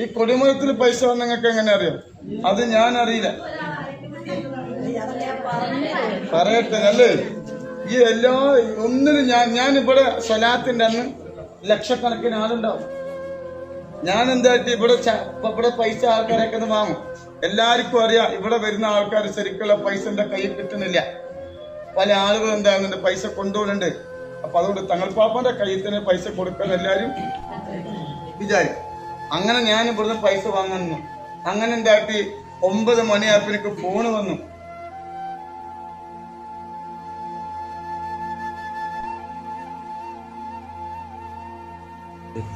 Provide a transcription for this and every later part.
ഈ കൊടിമരത്തിൽ പൈസ വന്ന നിങ്ങൾക്ക് എങ്ങനെ അറിയാം? അത് ഞാൻ അറിയില്ല. പറയട്ടെ അല്ലേ? ഈ എല്ലാ ഒന്നിനും ഞാനിവിടെ സ്വലാത്തിന്റെ അന്ന് ലക്ഷക്കണക്കിന് ആളുണ്ടാവും. ഞാൻ എന്തായിട്ട് ഇവിടെ പൈസ ആൾക്കാരൊക്കെ വാങ്ങും. എല്ലാവർക്കും അറിയാം ഇവിടെ വരുന്ന ആൾക്കാർ ശരിക്കുള്ള പൈസ എന്റെ കയ്യിൽ കിട്ടുന്നില്ല. പല ആളുകളും എന്താകുന്നുണ്ട് പൈസ കൊണ്ടുപോകുന്നുണ്ട്. അപ്പൊ അതുകൊണ്ട് തങ്ങൾപ്പാപ്പന്റെ കയ്യിൽ തന്നെ പൈസ കൊടുക്കാൻ എല്ലാരും വിചാരിക്കും. അങ്ങനെ ഞാൻ ഇവിടുന്ന് പൈസ വാങ്ങുന്നു. അങ്ങനെ എന്താക്കി 9 മണിയായപ്പോ എനിക്ക് ഫോണ് വന്നു.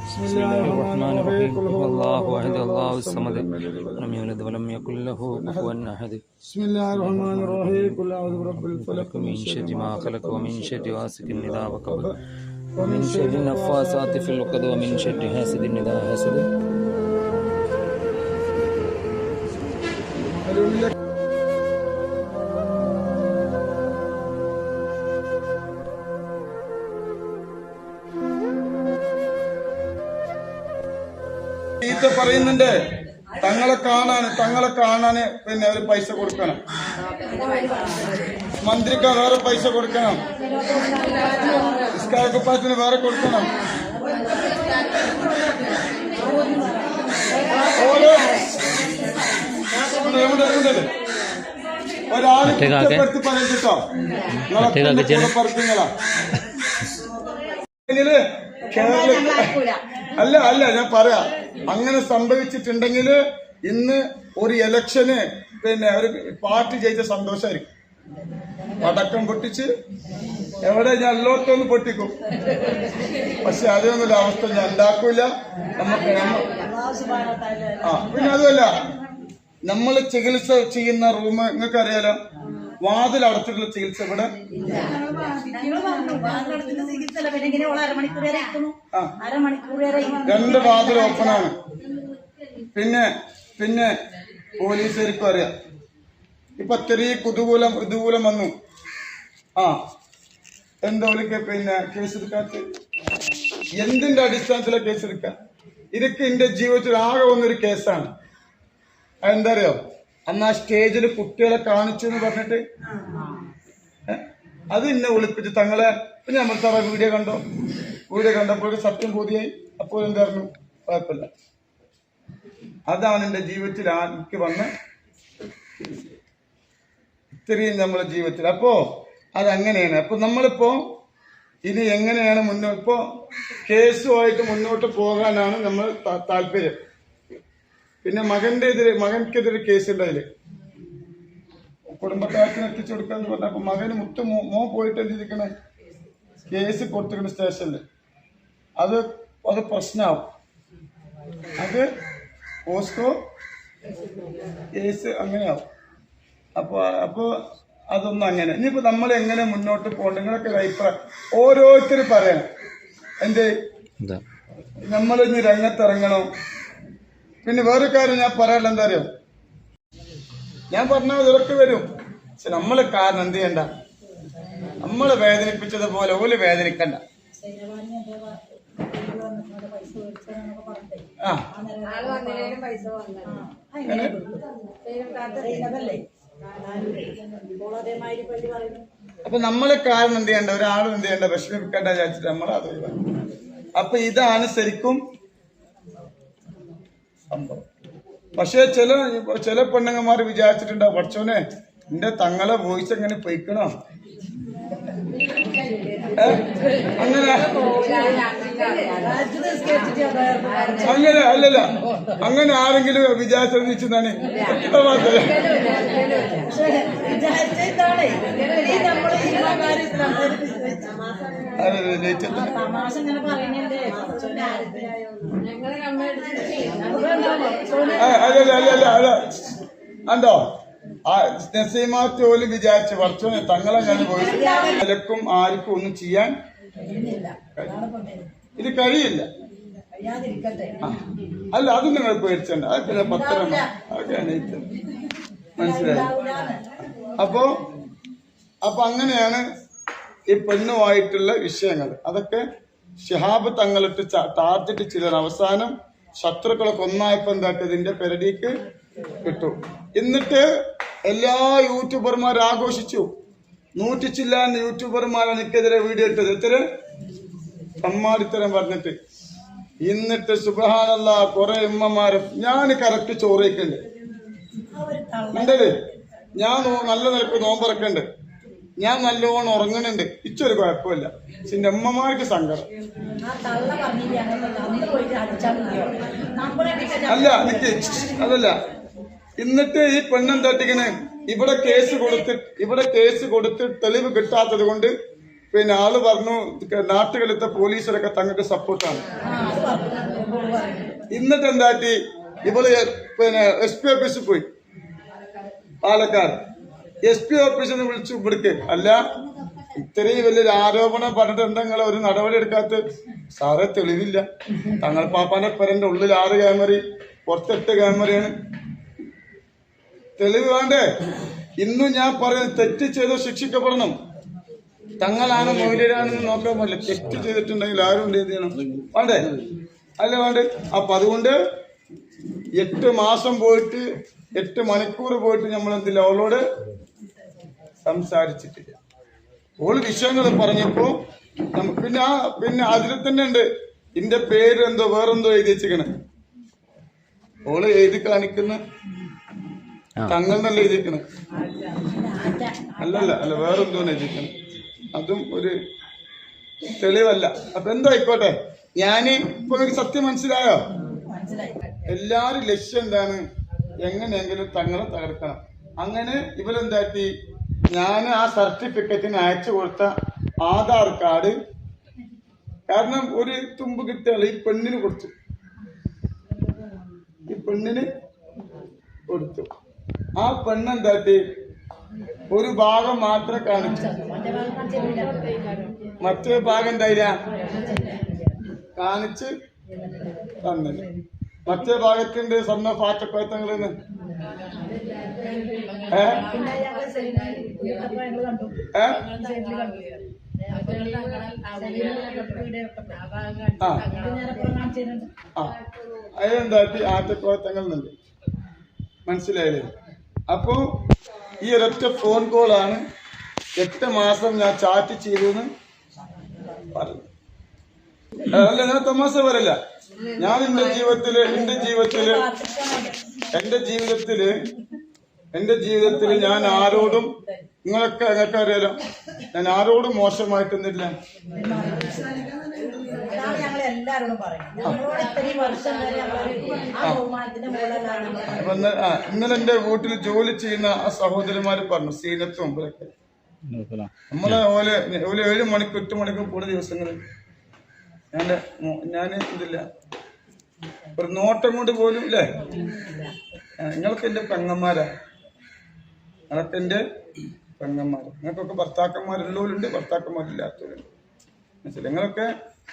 بسم الله الرحمن الرحيم والله واحد الله الصمد لم يلد ولم يكن له كفوا احد بسم الله الرحمن الرحيم قل اعوذ برب الفلق من شر ما خلق ومن شر غاسق اذا وقب ومن شر النفاثات في العقد ومن شر حاسد اذا حسد. പറയുന്നുണ്ട് തങ്ങളെ കാണാന് പിന്നെ ഒരു പൈസ കൊടുക്കണം, മന്ത്രിക്ക് വേറെ പൈസ കൊടുക്കണം, നിസ്കാരക്കുപ്പായത്തിന് വേറെ കൊടുക്കണം. ഒരാള് കുറ്റപ്പെടുത്തി പറഞ്ഞിട്ടോ പറത്തിങ്ങളാ അല്ല ഞാൻ പറയാ. അങ്ങനെ സംഭവിച്ചിട്ടുണ്ടെങ്കിൽ ഇന്ന് ഒരു ഇലക്ഷന് പിന്നെ ഒരു പാർട്ടി ജയിച്ച സന്തോഷമായിരിക്കും. പടക്കം പൊട്ടിച്ച് എവിടെ ഞാൻ എല്ലായിടത്തൊന്ന് പൊട്ടിക്കും. പക്ഷെ അതൊന്നുമില്ല അവസ്ഥ ഞാൻ ഉണ്ടാക്കൂല. നമുക്ക് പിന്നെ അതുമല്ല, നമ്മൾ ചികിത്സ ചെയ്യുന്ന റൂം നിങ്ങൾക്ക് അറിയാലോ, വാതിൽ അടച്ചിട്ടുള്ള ചികിത്സ ഇവിടെ 2 വാതിൽ ഓപ്പണാണ്. പിന്നെ പോലീസുകാർക്കും അറിയാം. ഇപ്പൊ ചെറിയ കുതൂഹലം വന്നു. എന്തോലൊക്കെ പിന്നെ കേസെടുക്കാത്ത എന്തിന്റെ അടിസ്ഥാനത്തിലാണ് കേസെടുക്കുക? ഇതൊക്കെ എന്റെ ജീവിതത്തിൽ ആകെ വന്നൊരു കേസാണ്. അതെന്താ അറിയോ? അന്ന് ആ സ്റ്റേജിൽ കുട്ടികളെ കാണിച്ചു എന്ന് പറഞ്ഞിട്ട് അത് എന്നെ ഒളിപ്പിച്ച് തങ്ങളെ നമ്മൾ സാറ വീഡിയോ കണ്ടപ്പോൾ സത്യം ബോധിയായി. അപ്പോൾ എന്തായിരുന്നു? കുഴപ്പമില്ല. അതാണ് എന്റെ ജീവിതത്തിൽ എനിക്ക് വന്ന ഇത്രയും നമ്മളെ ജീവിതത്തിൽ. അപ്പോ അതങ്ങനെയാണ്. അപ്പൊ നമ്മളിപ്പോ ഇനി എങ്ങനെയാണ് ഇപ്പോ കേസുമായിട്ട് മുന്നോട്ട് പോകാനാണ് നമ്മൾ താല്പര്യം. പിന്നെ മകൻക്കെതിരെ കേസ് ഉണ്ടായില്ലേ, കുടുംബക്കാരത്തിന് എത്തിച്ചു കൊടുക്കാന്ന് പറഞ്ഞപ്പോ മകന് മോ പോയിട്ട് എന്തിരിക്കണേ കേസ് കൊടുത്തിരിക്കുന്ന സ്റ്റേഷനില്. അത് പ്രശ്നമാവും. അത് പോസ്കോ കേസ് അങ്ങനെയാവും. അപ്പൊ അതൊന്നും അങ്ങനെ. ഇനിയിപ്പോ നമ്മൾ എങ്ങനെ മുന്നോട്ട് പോകണ്ട, നിങ്ങളൊക്കെ അഭിപ്രായം ഓരോരുത്തരും പറയണം. നമ്മളിന്ന് രംഗത്തിറങ്ങണം. പിന്നെ വേറെ കാര്യം ഞാൻ പറയാനുള്ള എന്താ അറിയോ, ഞാൻ പറഞ്ഞാൽ ഇതൊക്കെ വരും. പക്ഷെ നമ്മള് കാരണം എന്ത് ചെയ്യണ്ട, നമ്മളെ വേദനിപ്പിച്ചതുപോലെ ഓല് വേദനിക്കണ്ട. അപ്പൊ നമ്മളെ കാരണം എന്ത് ചെയ്യണ്ട, ഒരാളും എന്ത് ചെയ്യണ്ട, വിഷമിപ്പിക്കേണ്ട വിചാരിച്ചിട്ട് നമ്മൾ അത് ഒഴിവാക്കും. അപ്പൊ ഇതാണ് ശരിക്കും സംഭവം. പക്ഷെ ചില പെണ്ണുങ്ങന്മാർ വിചാരിച്ചിട്ടുണ്ടാവും, പഠിച്ചോനെ എന്റെ തങ്ങളെ വോയിസ് എങ്ങനെ പൊയ്ക്കണോ, അങ്ങനെ അല്ലല്ല, അങ്ങനെ ആരെങ്കിലും വിചാരിച്ചതാണ്. അല്ലോ നസീമാറ്റോല് വിചാരിച്ച് പഠിച്ചോനെ തങ്ങളെ ഞാൻ വോയിസ് വിലക്കും ആർക്കും ഒന്നും ചെയ്യാൻ ഇത് കഴിയില്ല. അല്ല അത് നിങ്ങൾ പേടിച്ചണ്ട, അതൊക്കെ പത്രം മനസ്സിലായി. അപ്പൊ അങ്ങനെയാണ് ഈ പെണ്ണുമായിട്ടുള്ള വിഷയങ്ങൾ. അതൊക്കെ ശിഹാബ് തങ്ങളിട്ട് ടാർജറ്റ് ചെയ്ത അവസാനം ശത്രുക്കളൊക്കെ ഒന്നായപ്പോ എന്താക്കി ഇതിന്റെ പെരടിക്ക് കിട്ടും. എന്നിട്ട് എല്ലാ യൂട്യൂബർമാരും ആഘോഷിച്ചു. 100 ചില്ലാൻ യൂട്യൂബർമാരാണ് എനിക്കെതിരെ വീഡിയോ ഇട്ടത്. എത്ര അമ്മാടിത്തരം പറഞ്ഞിട്ട്. എന്നിട്ട് സുബ്ഹാനല്ലാഹ് കുറെ ഉമ്മമാരും ഞാൻ കറക്റ്റ് ചോറയ്ക്കുന്നുണ്ട് ഉണ്ടല്ലേ, ഞാൻ നല്ല നിലക്ക് നോമ്പറക്കുന്നുണ്ട്, ഞാൻ നല്ലോണം ഉറങ്ങുന്നുണ്ട്, ഇച്ചൊരു കുഴപ്പമില്ല. പക്ഷെ എന്റെ അമ്മമാർക്ക് സങ്കടം. അല്ല എനിക്ക് അതല്ല. എന്നിട്ട് ഈ പെണ്ണെന്താട്ടിക്കണേ ഇവിടെ കേസ് കൊടുത്ത് തെളിവ് കിട്ടാത്തത് കൊണ്ട് പിന്നെ ആള് പറഞ്ഞു നാട്ടുകളിലത്തെ പോലീസിലൊക്കെ തങ്ങൾക്ക് സപ്പോർട്ടാണ്. എന്നിട്ട് എന്താട്ടി ഇവള് പിന്നെ SP ഓഫീസിൽ പോയി. പാലക്കാട് SP ഓഫീസിൽ നിന്ന് വിളിച്ചു ഇവിടേക്ക്. അല്ല ഇത്രയും വലിയൊരു ആരോപണം പറഞ്ഞിട്ട് എന്തെങ്കിലും ഒരു നടപടി എടുക്കാത്ത? സാറേ തെളിവില്ല. തങ്ങൾ പാപ്പാന്റെ പെരന്റെ ഉള്ളിൽ 6 ക്യാമറയും പുറത്ത് 8 ക്യാമറയാണ്. തെളിവ് വേണ്ടേ? ഇന്നും ഞാൻ പറയുന്നത് തെറ്റ് ചെയ്തോ ശിക്ഷിക്കപ്പെടണം. തങ്ങളാണ് മൗര്യരാണെന്ന് നോക്കാൻ പറ്റില്ല. തെറ്റ് ചെയ്തിട്ടുണ്ടെങ്കിൽ ആരും എന്ത് ചെയ്യണം? വേണ്ടേ? അല്ല വേണ്ടേ? അപ്പൊ അതുകൊണ്ട് 8 മാസം പോയിട്ട് 8 മണിക്കൂർ പോയിട്ട് നമ്മൾ എന്തില്ല അവളോട് സംസാരിച്ചിട്ടില്ല. ഓള് വിഷയങ്ങൾ പറഞ്ഞപ്പോ പിന്നെ അതിൽ തന്നെ ഉണ്ട് എന്റെ പേര് എന്തോ വേറെന്തോ എഴുതി വെച്ചിക്കണേ. ഓള് എഴുതി കാണിക്കുന്ന തങ്ങൾ നല്ല എഴുതിക്കണേ. അല്ല വേറെന്തോ എഴുതിക്കണം. അതും ഒരു തെളിവല്ല. അപ്പൊ എന്തോ ആയിക്കോട്ടെ. ഞാന് ഇപ്പൊ ഒരു സത്യം മനസ്സിലായോ? എല്ലാരും ലക്ഷ്യം എന്താണ്? എങ്ങനെയെങ്കിലും തങ്ങളെ തകർക്കണം. അങ്ങനെ ഇവരെന്താക്കി, ഞാൻ ആ സർട്ടിഫിക്കറ്റിന് അയച്ചു കൊടുത്ത ആധാർ കാർഡ്, കാരണം ഒരു തുമ്പ് കിട്ടിയാൽ ഈ പെണ്ണിന് കൊടുത്തു. ആ പെണ്ണെന്താക്കി ഒരു ഭാഗം മാത്രം കാണിച്ചു, മറ്റേ ഭാഗം എന്തായില്ല കാണിച്ച് തന്നില്ല. മറ്റേ ഭാഗത്തിന്റെ സ്വന്തം ഫാറ്റക്കോത്തങ്ങളെന്ന് അതെന്താട്ടി ആറ്റക്കോത്തങ്ങളുണ്ട്. മനസ്സിലായില്ലേ? അപ്പോ ഈ ഒരൊറ്റ ഫോൺ കോളാണ് 8 മാസം ഞാൻ ചാറ്റ് ചെയ്തെന്ന് പറഞ്ഞു. അല്ല, ഞാൻ തമാശ പറയില്ല. ഞാൻ എന്റെ ജീവിതത്തില് ഞാൻ ആരോടും, നിങ്ങൾക്ക് അറിയാലോ, ഞാൻ ആരോടും മോശമായിട്ടൊന്നുമില്ല. ഇന്നലെ എന്റെ വീട്ടിൽ ജോലി ചെയ്യുന്ന ആ സഹോദരിമാര് പറഞ്ഞു, സീനത്തും മുമ്പിലൊക്കെ നമ്മളെ ഓല് 7 മണിക്കൂർ 8 മണിക്കൂർ കൂടുതൽ ദിവസങ്ങളിൽ ഞാൻ ഇതില്ല, ഒരു നോട്ടം കൊണ്ട് പോലും ഇല്ലേ. നിങ്ങൾക്ക് എന്റെ പെങ്ങന്മാരാ, നിങ്ങൾക്കൊക്കെ ഭർത്താക്കന്മാരുള്ളവരുണ്ട്, ഭർത്താക്കന്മാരില്ലാത്തവരുണ്ട്. മനസ്സിലായി? നിങ്ങളൊക്കെ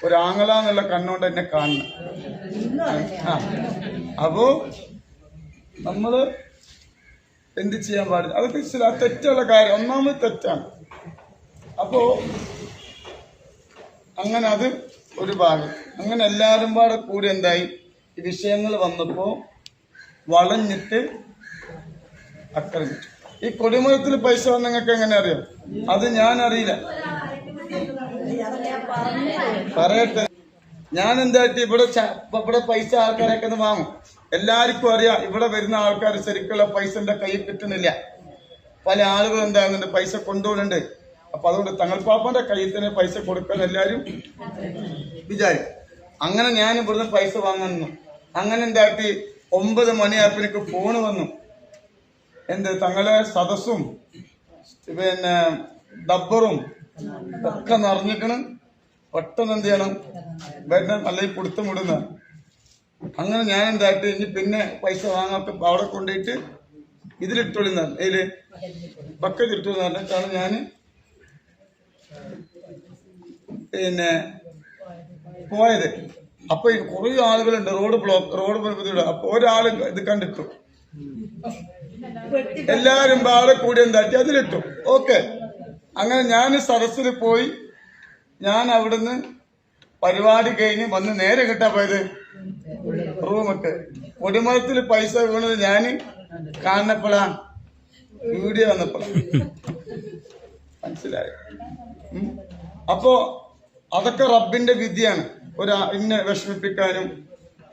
ഒരാങ്ങളാന്നുള്ള കണ്ണുകൊണ്ട് എന്നെ കാണണം. അപ്പോ നമ്മള് എന്ത് ചെയ്യാൻ പാടില്ല. അതൊക്കെ തെറ്റുള്ള കാര്യം, ഒന്നാമത് തെറ്റാണ്. അപ്പോ അങ്ങനെ അത് ഒരു ഭാഗം. അങ്ങനെ എല്ലാവരും പാടെ കൂടി എന്തായി, ഈ വിഷയങ്ങൾ വന്നപ്പോ വളഞ്ഞിട്ട് ആക്രമിച്ചു. ഈ കൊടിമരത്തിൽ പൈസ വന്ന നിങ്ങൾക്ക് എങ്ങനെ അറിയാം? അത് ഞാൻ അറിയില്ല. പറയട്ടെ, ഞാൻ എന്തായിട്ട് ഇവിടെ പൈസ ആൾക്കാരൊക്കെ വാങ്ങും. എല്ലാവർക്കും അറിയാം ഇവിടെ വരുന്ന ആൾക്കാർ ശരിക്കുള്ള പൈസ എന്റെ കയ്യിൽ കിട്ടുന്നില്ല. പല ആളുകളും എന്താകുന്നുണ്ട്, പൈസ കൊണ്ടുപോകുന്നുണ്ട്. അപ്പൊ അതുകൊണ്ട് തങ്ങൾ പാപ്പന്റെ കയ്യിൽ തന്നെ പൈസ കൊടുക്കാൻ എല്ലാരും വിചാരിക്കും. അങ്ങനെ ഞാൻ ഇവിടുന്ന് പൈസ വാങ്ങുന്നു. അങ്ങനെ എന്താക്കി 9 മണിയായപ്പോ എനിക്ക് ഫോണ് വന്നു. തങ്ങളെ സദസ്സും പിന്നെ ഡബ്ബറും ഒക്കെ നിറഞ്ഞിക്കണം, പെട്ടെന്ന് എന്ത് ചെയ്യണം വരണം, അല്ലെങ്കിൽ കൊടുത്തു വിടുന്ന. അങ്ങനെ ഞാൻ എന്തായിട്ട് ഇനി പിന്നെ പൈസ വാങ്ങാത്ത അവിടെ കൊണ്ടുപോയിട്ട് ഇതിലിട്ടോളിന്ന് അതില് ബക്കറ്റ് ഇട്ടോന്ന് പറഞ്ഞിട്ടാണ് ഞാൻ പിന്നെ പോയത്. അപ്പൊ കുറെ ആളുകളുണ്ട്, റോഡ് ബ്ലോക്ക്. അപ്പൊ ഒരാള് ഇത് കണ്ടിട്ടു, എല്ലാരും അവിടെ കൂടി എന്താക്കി അതിലിട്ടു. ഓക്കെ, അങ്ങനെ ഞാൻ സദസ്സിൽ പോയി. ഞാൻ അവിടുന്ന് പരിപാടി കഴിഞ്ഞ് വന്ന് നേരെ കിട്ടാ പോയത് റൂമൊക്കെ കൊടിമരത്തിൽ പൈസ വീണത് ഞാന് കാണപ്പോഴാ വീഡിയോ വന്നപ്പോഴാ മനസ്സിലായി. അപ്പോ അതൊക്കെ റബ്ബിന്റെ വിധിയാണ്. ഇന്നെ വിഷമിപ്പിക്കാനും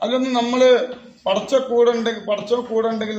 അതൊന്നും നമ്മള് പടച്ച കൂടെ ഉണ്ടെങ്കിൽ